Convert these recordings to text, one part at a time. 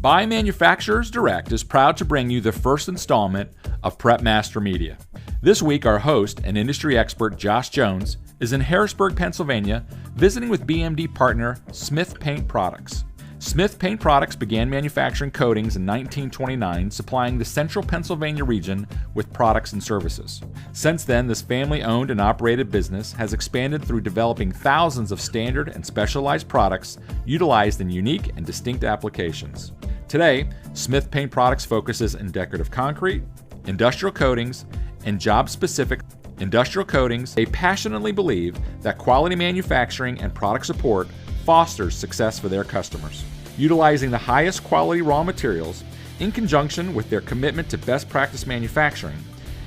Buy Manufacturers Direct is proud to bring you the first installment of Prep Master Media. This week, our host and industry expert Josh Jones is in Harrisburg, Pennsylvania, visiting with BMD partner Smith Paint Products. Smith Paint Products began manufacturing coatings in 1929, supplying the central Pennsylvania region with products and services. Since then, this family-owned and operated business has expanded through developing thousands of standard and specialized products utilized in unique and distinct applications. Today, Smith Paint Products focuses in decorative concrete, industrial coatings, and job-specific industrial coatings. They passionately believe that quality manufacturing and product support fosters success for their customers. Utilizing the highest quality raw materials in conjunction with their commitment to best practice manufacturing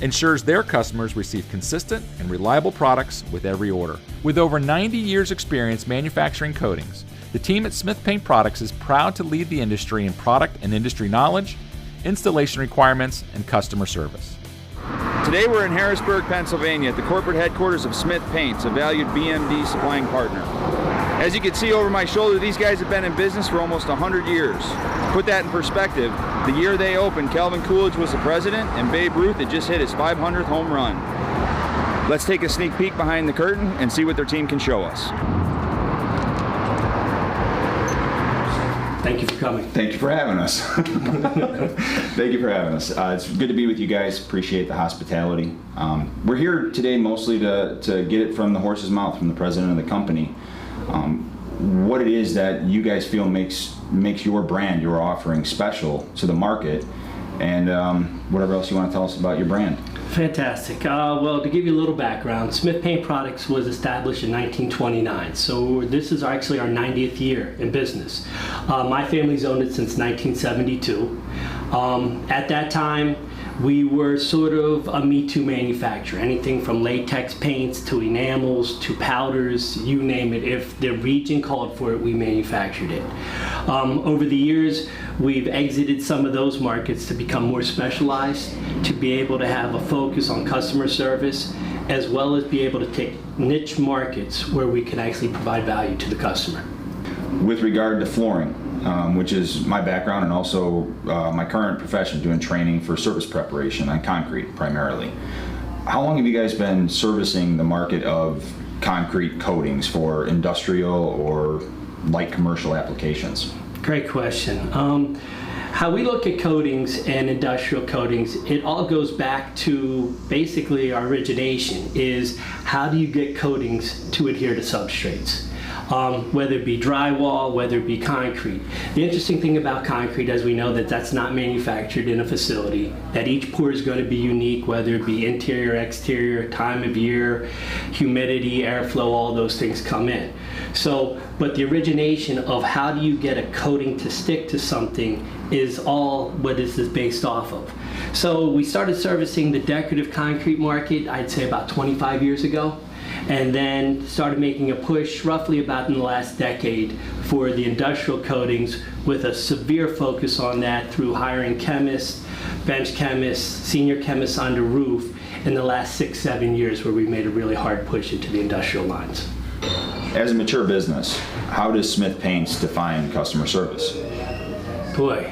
ensures their customers receive consistent and reliable products with every order. With over 90 years experience manufacturing coatings, the team at Smith Paint Products is proud to lead the industry in product and industry knowledge, installation requirements, and customer service. Today we're in Harrisburg, Pennsylvania at the corporate headquarters of Smith Paints, a valued BMD supplying partner. As you can see over my shoulder, these guys have been in business for almost 100 years. To put that in perspective, the year they opened, Calvin Coolidge was the president and Babe Ruth had just hit his 500th home run. Let's take a sneak peek behind the curtain and see what their team can show us. Thank you for coming. Thank you for having us. Thank you for having us. It's good to be with you guys. Appreciate the hospitality. We're here today mostly to get it from the horse's mouth, from the president of the company, what it is that you guys feel makes your brand, your offering special to the market, and whatever else you want to tell us about your brand. Fantastic. Well, to give you a little background, Smith Paint Products was established in 1929, so this is actually our 90th year in business. My family's owned it since 1972. At that time, we were sort of a me-too manufacturer, anything from latex paints to enamels to powders, you name it. If the region called for it, we manufactured it. Over the years, we've exited some of those markets to become more specialized, to be able to have a focus on customer service, as well as be able to take niche markets where we can actually provide value to the customer. With regard to flooring, which is my background and also my current profession, doing training for service preparation on concrete primarily. How long have you guys been servicing the market of concrete coatings for industrial or light commercial applications? Great question. How we look at coatings and industrial coatings, it all goes back to basically our origination is how do you get coatings to adhere to substrates? Whether it be drywall, whether it be concrete. The interesting thing about concrete, as we know, that's not manufactured in a facility, that each pour is going to be unique, whether it be interior, exterior, time of year, humidity, airflow, all those things come in. So, but the origination of how do you get a coating to stick to something is all what this is based off of. So we started servicing the decorative concrete market, I'd say about 25 years ago. And then started making a push roughly about in the last decade for the industrial coatings with a severe focus on that through hiring chemists, bench chemists, senior chemists under roof in the last 6-7 years where we made a really hard push into the industrial lines. As a mature business, how does Smith Paints define customer service? Boy,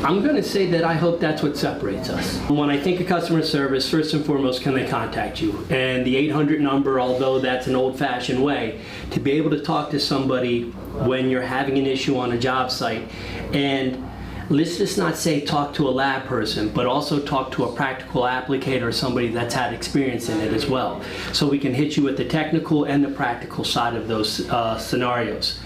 I'm going to say that I hope that's what separates us. When I think of customer service, first and foremost, can they contact you? And the 800 number, although that's an old-fashioned way, to be able to talk to somebody when you're having an issue on a job site. And let's just not say talk to a lab person, but also talk to a practical applicator or somebody that's had experience in it as well. So we can hit you with the technical and the practical side of those scenarios.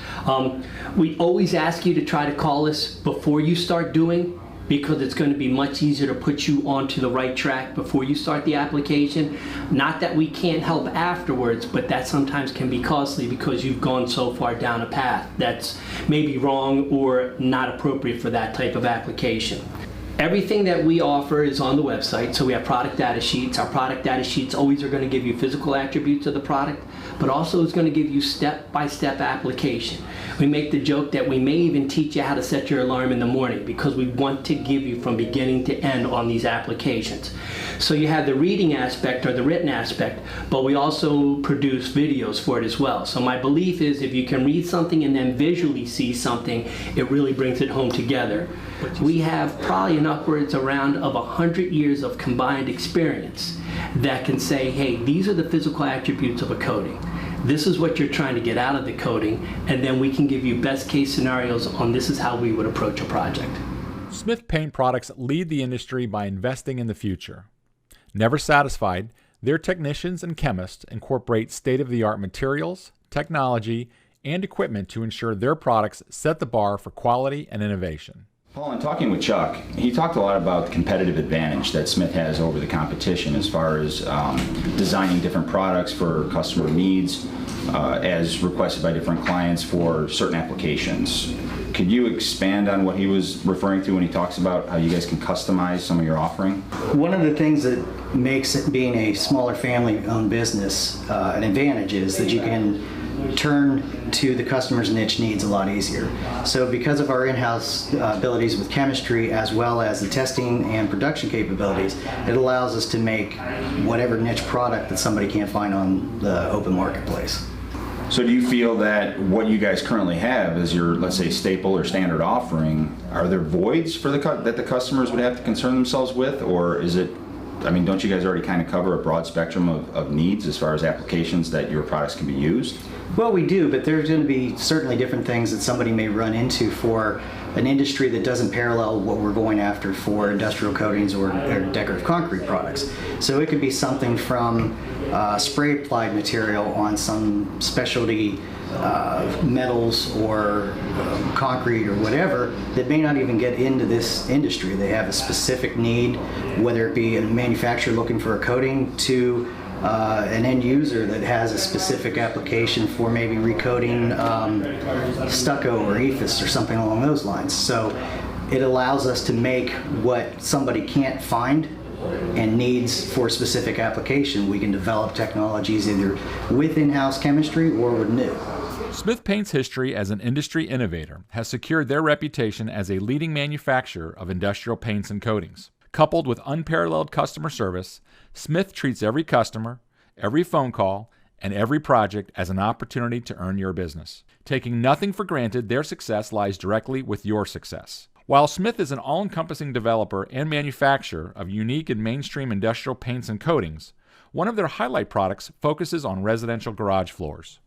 We always ask you to try to call us before you start doing, because it's going to be much easier to put you onto the right track before you start the application. Not that we can't help afterwards, but that sometimes can be costly because you've gone so far down a path that's maybe wrong or not appropriate for that type of application. Everything that we offer is on the website, so we have product data sheets. Our product data sheets always are going to give you physical attributes of the product, but also it's going to give you step-by-step application. We make the joke that we may even teach you how to set your alarm in the morning because we want to give you from beginning to end on these applications. So you have the reading aspect or the written aspect, but we also produce videos for it as well. So my belief is if you can read something and then visually see something, it really brings it home together. We have probably an upwards around of 100 years of combined experience that can say, hey, these are the physical attributes of a coating. This is what you're trying to get out of the coating, and then we can give you best case scenarios on this is how we would approach a project. Smith Paint Products lead the industry by investing in the future. Never satisfied, their technicians and chemists incorporate state-of-the-art materials, technology, and equipment to ensure their products set the bar for quality and innovation. Paul, in talking with Chuck, he talked a lot about the competitive advantage that Smith has over the competition as far as designing different products for customer needs as requested by different clients for certain applications. Could you expand on what he was referring to when he talks about how you guys can customize some of your offering? One of the things that makes it being a smaller family-owned business an advantage is that you can turn to the customer's niche needs a lot easier. So because of our in-house abilities with chemistry as well as the testing and production capabilities, it allows us to make whatever niche product that somebody can't find on the open marketplace. So do you feel that what you guys currently have as your, let's say, staple or standard offering, are there voids for that the customers would have to concern themselves with, or is it, I mean, don't you guys already kind of cover a broad spectrum of needs as far as applications that your products can be used? Well, we do, but there's going to be certainly different things that somebody may run into for an industry that doesn't parallel what we're going after for industrial coatings or decorative concrete products. So it could be something from spray applied material on some specialty metals or concrete or whatever that may not even get into this industry. They have a specific need, whether it be a manufacturer looking for a coating to an end user that has a specific application for maybe recoating stucco or ephes or something along those lines. So it allows us to make what somebody can't find and needs for a specific application. We can develop technologies either with in-house chemistry or with new. Smith Paint's history as an industry innovator has secured their reputation as a leading manufacturer of industrial paints and coatings. Coupled with unparalleled customer service, Smith treats every customer, every phone call, and every project as an opportunity to earn your business. Taking nothing for granted, their success lies directly with your success. While Smith is an all-encompassing developer and manufacturer of unique and mainstream industrial paints and coatings, one of their highlight products focuses on residential garage floors.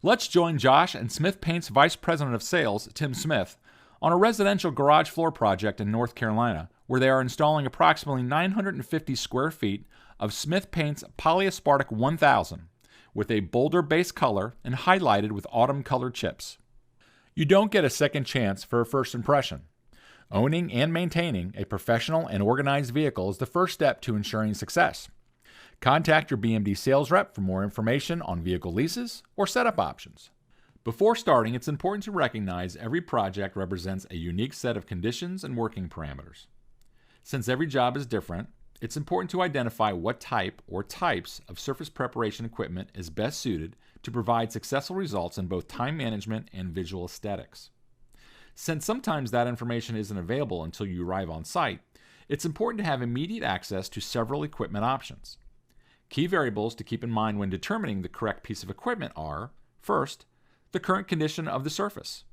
Let's join Josh and Smith Paint's Vice President of Sales, Tim Smith, on a residential garage floor project in North Carolina, where they are installing approximately 950 square feet of Smith Paint's Polyaspartic 1000 with a bolder base color and highlighted with autumn-colored chips. You don't get a second chance for a first impression. Owning and maintaining a professional and organized vehicle is the first step to ensuring success. Contact your BMD sales rep for more information on vehicle leases or setup options. Before starting, it's important to recognize every project represents a unique set of conditions and working parameters. Since every job is different, it's important to identify what type or types of surface preparation equipment is best suited to provide successful results in both time management and visual aesthetics. Since sometimes that information isn't available until you arrive on site, it's important to have immediate access to several equipment options. Key variables to keep in mind when determining the correct piece of equipment are, first, the current condition of the surface.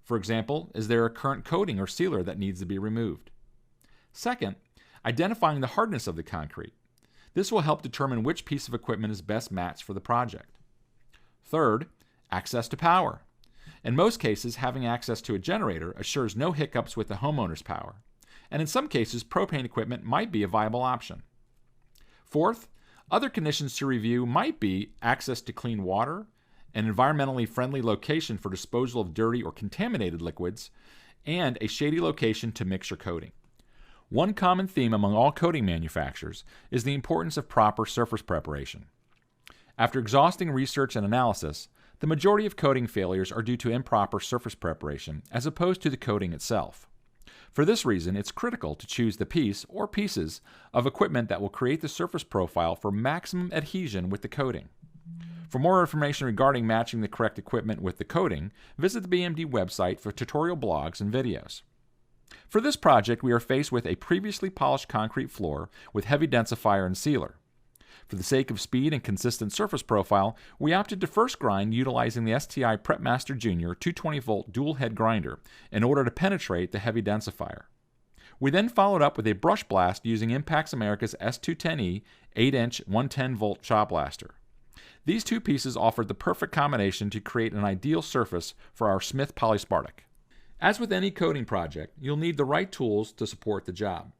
For example, is there a current coating or sealer that needs to be removed? Second, identifying the hardness of the concrete. This will help determine which piece of equipment is best matched for the project. Third, access to power. In most cases, having access to a generator assures no hiccups with the homeowner's power, and in some cases, propane equipment might be a viable option. Fourth, other conditions to review might be access to clean water, an environmentally friendly location for disposal of dirty or contaminated liquids, and a shady location to mix your coating. One common theme among all coating manufacturers is the importance of proper surface preparation. After exhausting research and analysis, the majority of coating failures are due to improper surface preparation as opposed to the coating itself. For this reason, it's critical to choose the piece or pieces of equipment that will create the surface profile for maximum adhesion with the coating. For more information regarding matching the correct equipment with the coating, visit the BMD website for tutorial blogs and videos. For this project, we are faced with a previously polished concrete floor with heavy densifier and sealer. For the sake of speed and consistent surface profile, we opted to first grind utilizing the STI PrepMaster Junior 220-volt dual head grinder in order to penetrate the heavy densifier. We then followed up with a brush blast using Impax America's S210E 8-inch 110-volt shot blaster. These two pieces offered the perfect combination to create an ideal surface for our Smith Polyaspartic. As with any coating project, you'll need the right tools to support the job.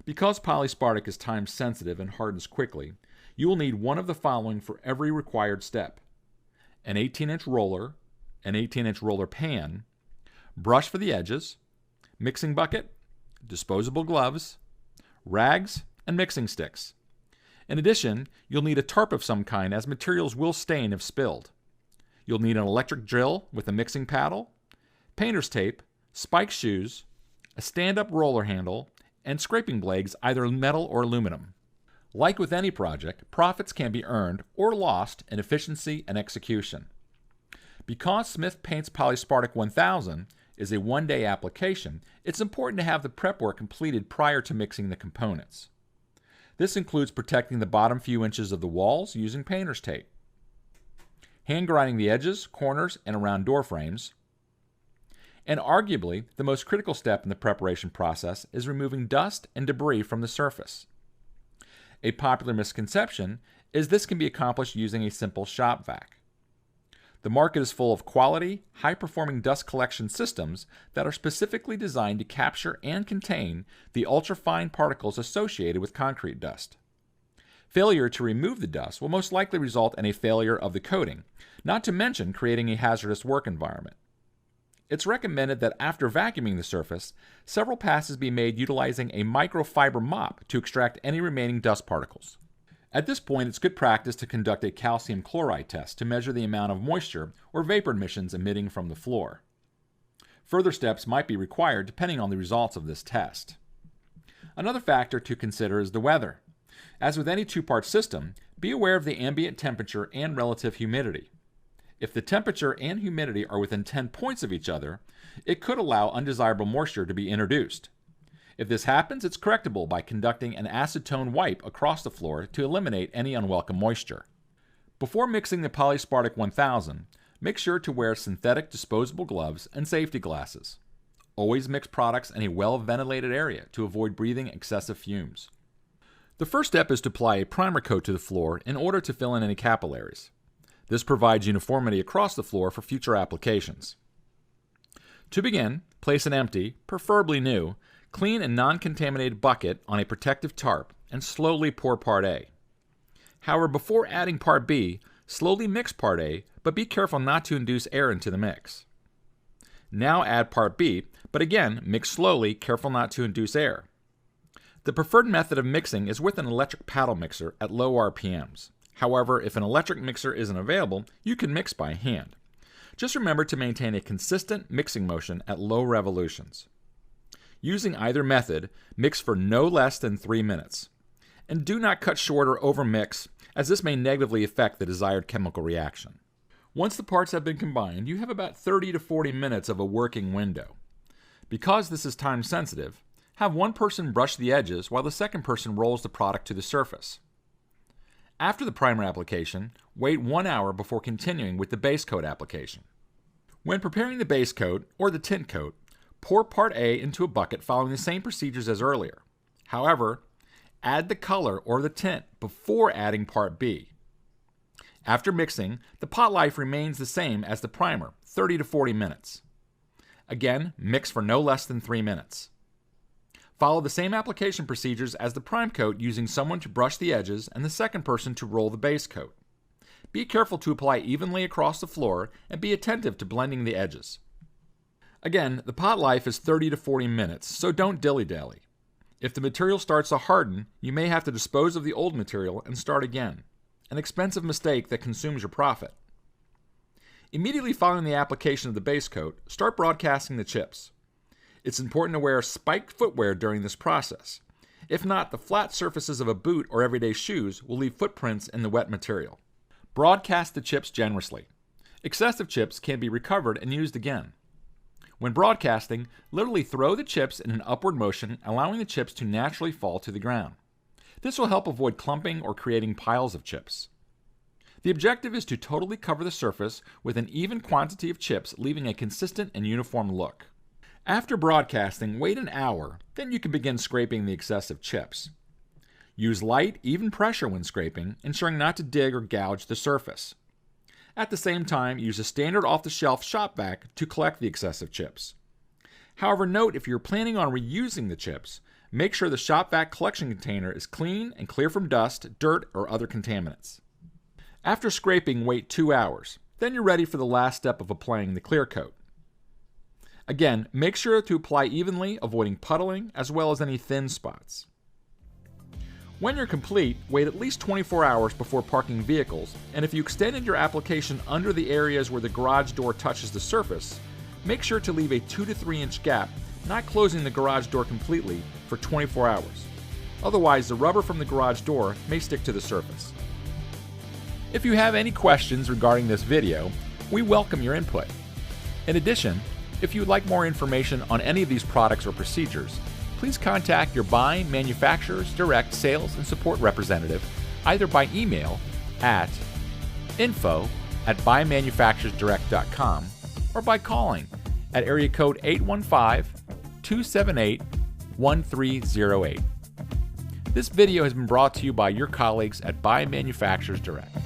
Because Polyaspartic is time sensitive and hardens quickly, you will need one of the following for every required step: an 18-inch roller, an 18-inch roller pan, brush for the edges, mixing bucket, disposable gloves, rags, and mixing sticks. In addition, you'll need a tarp of some kind as materials will stain if spilled. You'll need an electric drill with a mixing paddle, painter's tape, spiked shoes, a stand-up roller handle, and scraping blades, either metal or aluminum. Like with any project, profits can be earned or lost in efficiency and execution. Because Smith Paint's Polyaspartic 1000 is a one-day application, it's important to have the prep work completed prior to mixing the components. This includes protecting the bottom few inches of the walls using painter's tape, hand grinding the edges, corners, and around door frames, and arguably the most critical step in the preparation process is removing dust and debris from the surface. A popular misconception is this can be accomplished using a simple shop vac. The market is full of quality, high-performing dust collection systems that are specifically designed to capture and contain the ultrafine particles associated with concrete dust. Failure to remove the dust will most likely result in a failure of the coating, not to mention creating a hazardous work environment. It's recommended that after vacuuming the surface, several passes be made utilizing a microfiber mop to extract any remaining dust particles. At this point, it's good practice to conduct a calcium chloride test to measure the amount of moisture or vapor emissions emitting from the floor. Further steps might be required depending on the results of this test. Another factor to consider is the weather. As with any two-part system, be aware of the ambient temperature and relative humidity. If the temperature and humidity are within 10 points of each other, it could allow undesirable moisture to be introduced. If this happens, it's correctable by conducting an acetone wipe across the floor to eliminate any unwelcome moisture. Before mixing the Polyaspartic 1000, make sure to wear synthetic disposable gloves and safety glasses. Always mix products in a well-ventilated area to avoid breathing excessive fumes. The first step is to apply a primer coat to the floor in order to fill in any capillaries. This provides uniformity across the floor for future applications. To begin, place an empty, preferably new, clean and non-contaminated bucket on a protective tarp and slowly pour Part A. However, before adding Part B, slowly mix Part A, but be careful not to induce air into the mix. Now add Part B, but again, mix slowly, careful not to induce air. The preferred method of mixing is with an electric paddle mixer at low RPMs. However, if an electric mixer isn't available, you can mix by hand. Just remember to maintain a consistent mixing motion at low revolutions. Using either method, mix for no less than 3 minutes. And do not cut short or overmix, as this may negatively affect the desired chemical reaction. Once the parts have been combined, you have about 30 to 40 minutes of a working window. Because this is time sensitive, have one person brush the edges while the second person rolls the product to the surface. After the primer application, wait 1 hour before continuing with the base coat application. When preparing the base coat, or the tint coat, pour Part A into a bucket following the same procedures as earlier. However, add the color or the tint before adding Part B. After mixing, the pot life remains the same as the primer, 30 to 40 minutes. Again, mix for no less than 3 minutes. Follow the same application procedures as the prime coat using someone to brush the edges and the second person to roll the base coat. Be careful to apply evenly across the floor and be attentive to blending the edges. Again, the pot life is 30 to 40 minutes, so don't dilly-dally. If the material starts to harden, you may have to dispose of the old material and start again, an expensive mistake that consumes your profit. Immediately following the application of the base coat, start broadcasting the chips. It's important to wear spiked footwear during this process. If not, the flat surfaces of a boot or everyday shoes will leave footprints in the wet material. Broadcast the chips generously. Excessive chips can be recovered and used again. When broadcasting, literally throw the chips in an upward motion, allowing the chips to naturally fall to the ground. This will help avoid clumping or creating piles of chips. The objective is to totally cover the surface with an even quantity of chips, leaving a consistent and uniform look. After broadcasting, wait an hour, then you can begin scraping the excessive chips. Use light, even pressure when scraping, ensuring not to dig or gouge the surface. At the same time, use a standard off-the-shelf shop vac to collect the excessive chips. However, note if you're planning on reusing the chips, make sure the shop vac collection container is clean and clear from dust, dirt, or other contaminants. After scraping, wait 2 hours. Then you're ready for the last step of applying the clear coat. Again, make sure to apply evenly, avoiding puddling, as well as any thin spots. When you're complete, wait at least 24 hours before parking vehicles, and if you extended your application under the areas where the garage door touches the surface, make sure to leave a 2 to 3 inch gap, not closing the garage door completely, for 24 hours. Otherwise, the rubber from the garage door may stick to the surface. If you have any questions regarding this video, we welcome your input. In addition, if you would like more information on any of these products or procedures, please contact your buying manufacturer's direct sales and support representative either by email at info@buymanufacturersdirect.com or by calling at area code 815-278-1308. This video has been brought to you by your colleagues at Buy Manufacturers Direct.